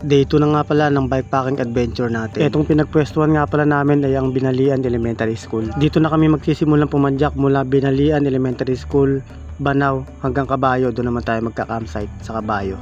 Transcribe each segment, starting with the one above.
Day 2 na nga pala ng bikepacking adventure natin. Itong pinagpwestuhan nga pala namin ay ang Binalian Elementary School. Dito na kami magsisimulang pumadyak mula Binalian Elementary School, Banaw hanggang Kabayo. Doon naman tayo magka-campsite sa Kabayo.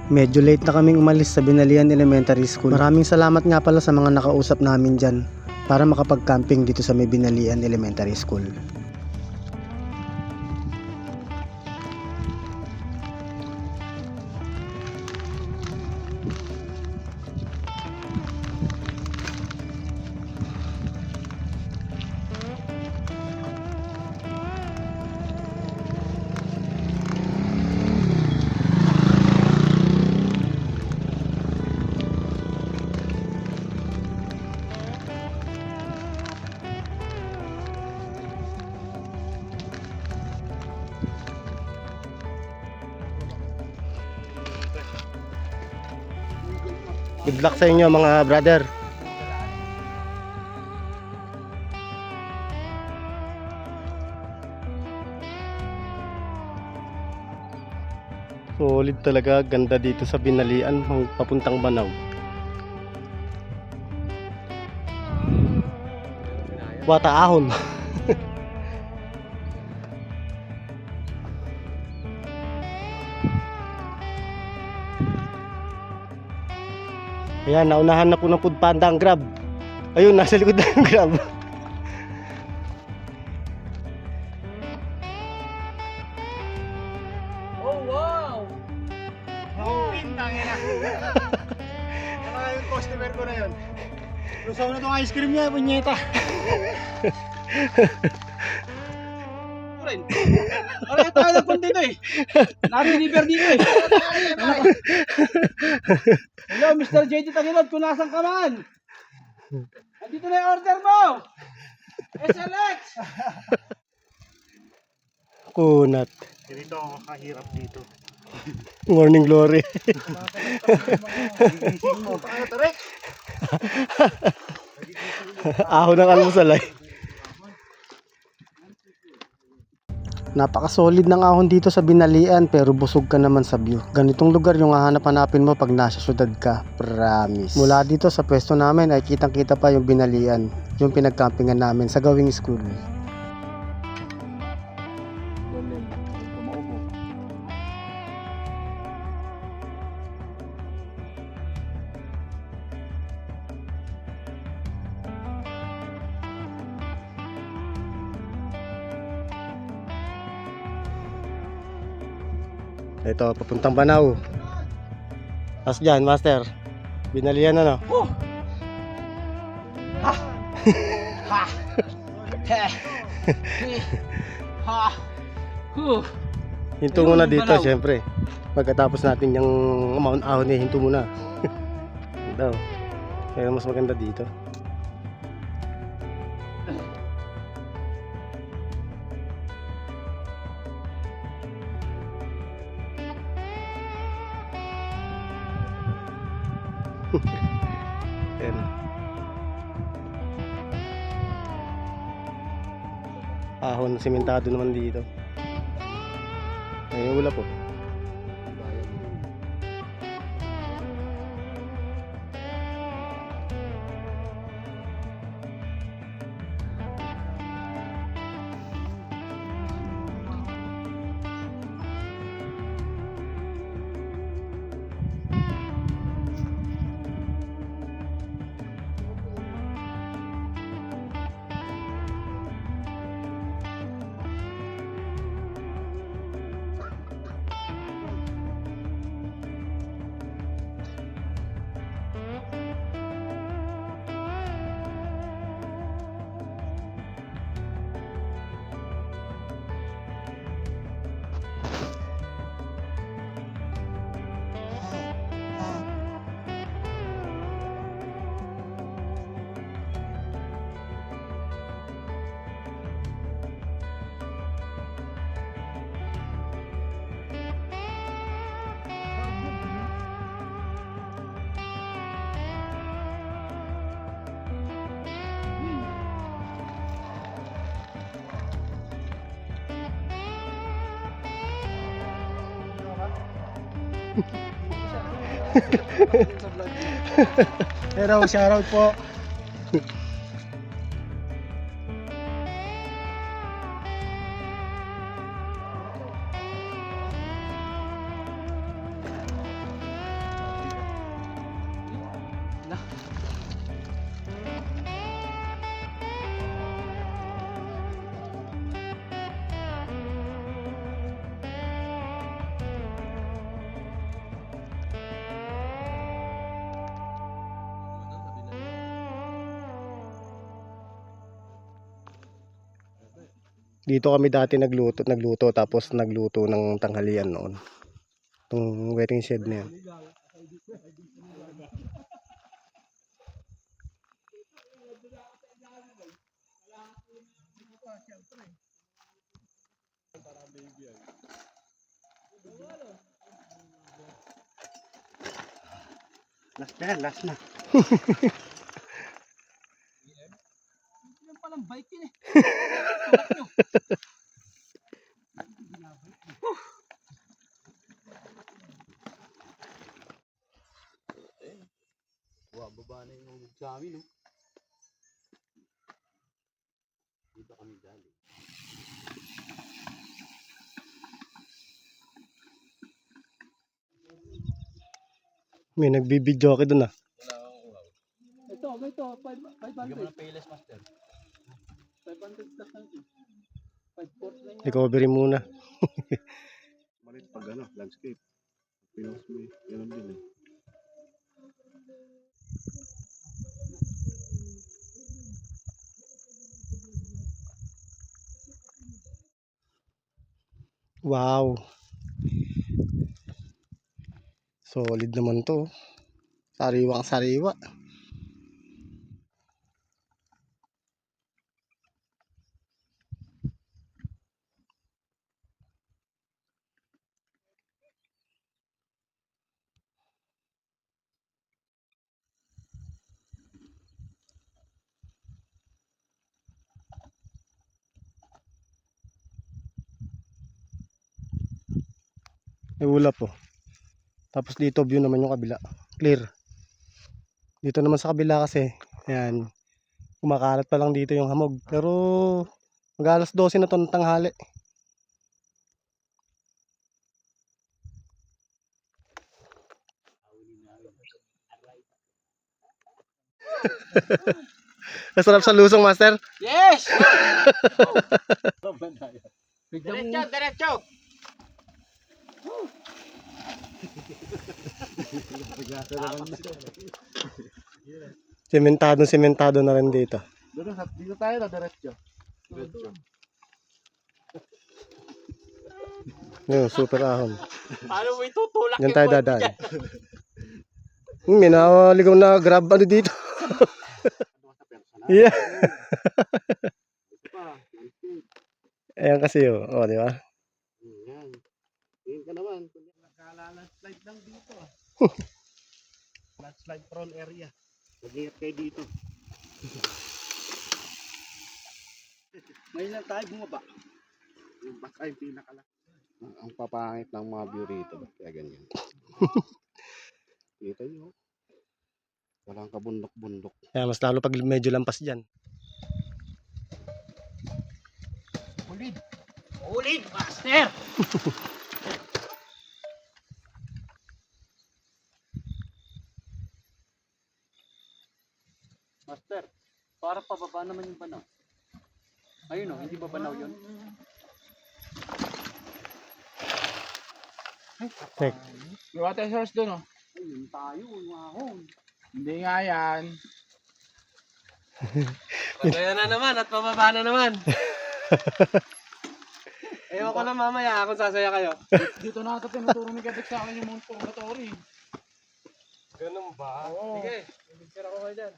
Medyo late na kaming umalis sa Binalian Elementary School. Maraming salamat nga pala sa mga nakausap namin dyan para makapag-camping dito sa may Binalian Elementary School. Good luck sa inyo mga brother. Solid talaga, ganda dito sa Binalian papuntang Banaw. Bata ahon. Ayan, naunahan na po ng Food Panda ang Grab. Ayun, nasa likod na ang Grab. Oh wow! Pintang yan. Ano yung customer ko na yun? Lusaw na itong ice cream niya, punyeta. Ano tayo nagpunta dito eh? Naka-deliver dito eh. Hello Mr. JD Tagilod, kung nasan ka man? Andito na yung order mo! SLX! Kunat. Dito ako kahirap dito. Morning glory. Gigising mo. Paano Tarek? Ahon ng almusal ay. Napaka-solid ng ahon dito sa Binalian pero busog ka naman sa view. Ganitong lugar yung hahanap-hanapin mo pag nasa syudad ka. Promise. Mula dito sa pwesto namin ay kitang-kita pa yung Binalian. Yung pinagcampingan namin sa Gawing School. Ito, papuntang Banaw. Tapos dyan, master. Binalian ano? Oh! Ha! Ha! He! He! Ha! Huh! Hinto muna dito, syempre. Pagkatapos natin yung Mount Ahon eh, hinto muna. Daw. Kaya mas maganda dito. Ayan. Ahon, simentado naman dito. Ayun, wala po. Pero shoutout po. Dito kami dati nagluto tapos nagluto ng tanghalian noon. Itong waiting shed na yan. Last na yan, last na. Yan palang bike yun eh. Baba na yung sa amin, no? Dito kami galing. May nagbibidyo ako doon ah. Ito, 500. Bigyan mo ng payless, master. 500 plus lang ito. 5-4 lang yan. Recovery muna. Malit pag ano, landscape. Pinos mo eh. Ganun din eh. Wow. Solid naman to. Sariwang sariwa. May ulap po. Tapos dito view naman yung kabila. Clear. Dito naman sa kabila kasi, ayan, kumakalat pa lang dito yung hamog. Pero mag-alas 12 na to ng tanghali. Masarap sa lusong, master. Yes! Diretso, diretso! Sementado na rin dito. Dito tayo na, diretso. Diretso. Yun, super ahon. Paano mo itutulak Diyan tayo dadaan. May nakaligaw na grab ano dito. Yeah. Ayan kasi yun. O, di ba? Yan. Tingin ka naman. Nagkala-landslide lang dito ah. Landslide prone area. Mag-ingat kayo dito. Ngayon lang tayo bumaba. Yung bus ay pinakala. Ang papangit ng mga view rito. Kaya ganyan. Dito nyo. Walang kabundok-bundok. Kaya mas lalo pag medyo lampas dyan. Ulid! Ulid, master! Master, para pababa naman yung banaw. Ayun o, hindi ba banaw yun? Check. May water source doon, oh. Ayun tayo, umahon. Hindi nga yan. Kaya na naman at pababa na naman. Ewan ko na mamaya kung sasaya kayo. Dito na ito tinuturo ni Gadik sa akin yung Mount Purgatory. Ganun ba? Oo. Sige, picture ako kayo dyan.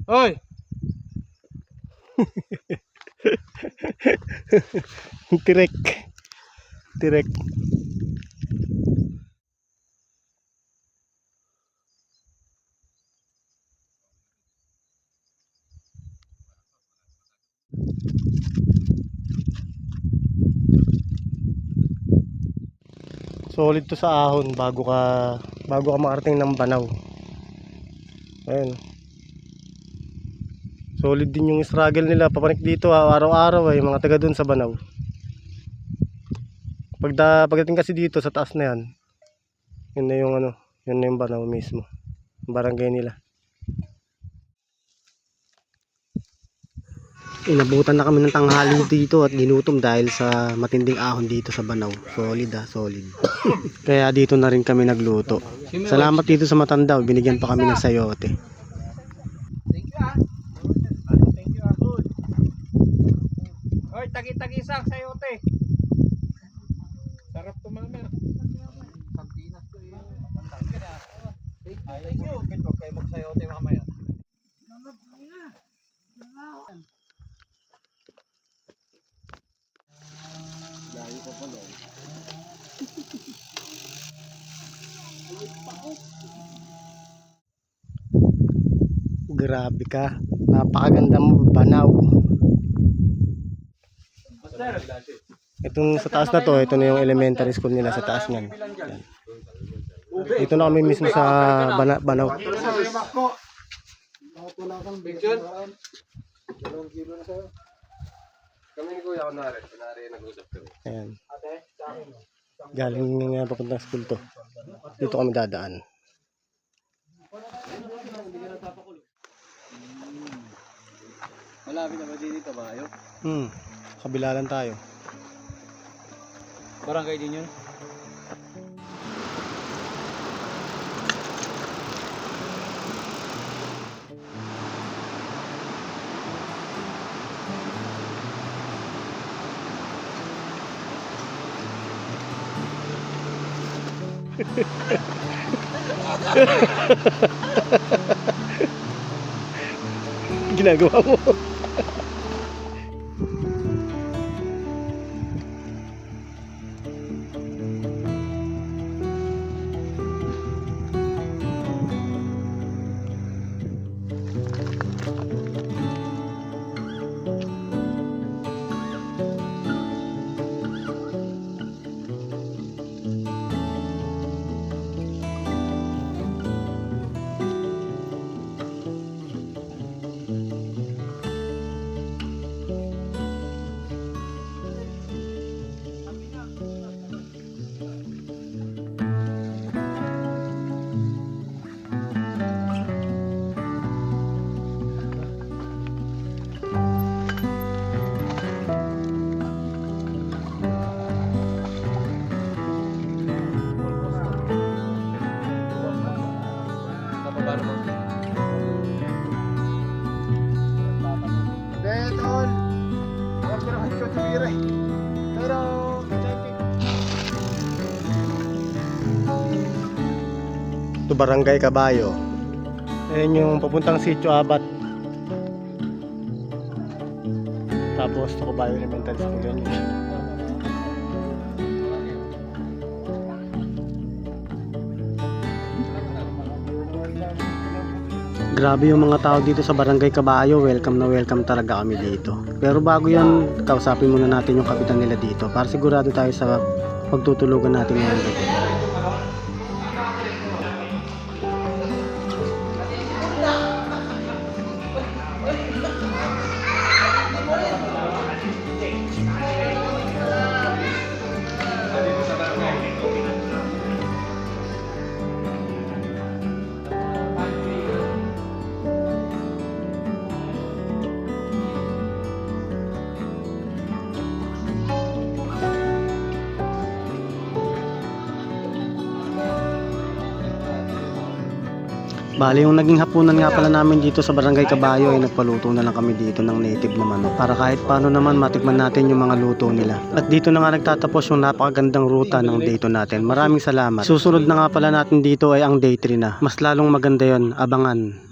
Hoy! Tirek. Direct. Solid to sa ahon bago ka makarating ng Banaw. Ayun. Solid din yung struggle nila papanik dito araw-araw yung mga taga doon sa Banaw. Pagdating kasi dito sa taas na yan, yun na yung yun na yung Banaw mismo. Yung barangay nila. Inabutan na kami ng tanghali dito at ginutom dahil sa matinding ahon dito sa Banaw. Solid solid. Kaya dito na rin kami nagluto. Salamat dito sa Matandaw, binigyan pa kami ng sayote. Thank you, Ahod. Hoy, tagi-tagisak sayote. Sarap to mama. Sardinas to eh. Thank you. Huwag kayo magsayote mamaya. Grabe ka. Napakaganda mo, Banaw. Itong sa taas na to, ito na yung elementary school nila sa taas niyan. Yan. Ito na kami mismo sa Banaw. Picture? Kami ni Kuya, kunwari nag-usap kami. Ayan. Galing nga papuntang school to. Dito kami dadaan. Malapit na ba dito ba kayo? Kabila lang tayo. Barangay din yun? Ginagawa mo. Ito Barangay Cabayo. Ayan yung papuntang Sitio Abat. Tapos ito Cabayo Elementary School yan. Grabe yung mga tao dito sa Barangay Cabayo. Welcome na welcome talaga kami dito. Pero bago yan, kausapin muna natin yung kapitan nila dito para sigurado tayo sa pagtutulugan natin ngayon dito. Bali, yung naging hapunan nga pala namin dito sa Barangay Cabayo ay nagpaluto na lang kami dito ng native na manok para kahit paano naman matikman natin yung mga luto nila. At dito na nga nagtatapos yung napakagandang ruta ng day 2 natin. Maraming salamat. Susunod na nga pala natin dito ay ang day 3 na. Mas lalong maganda yon, abangan.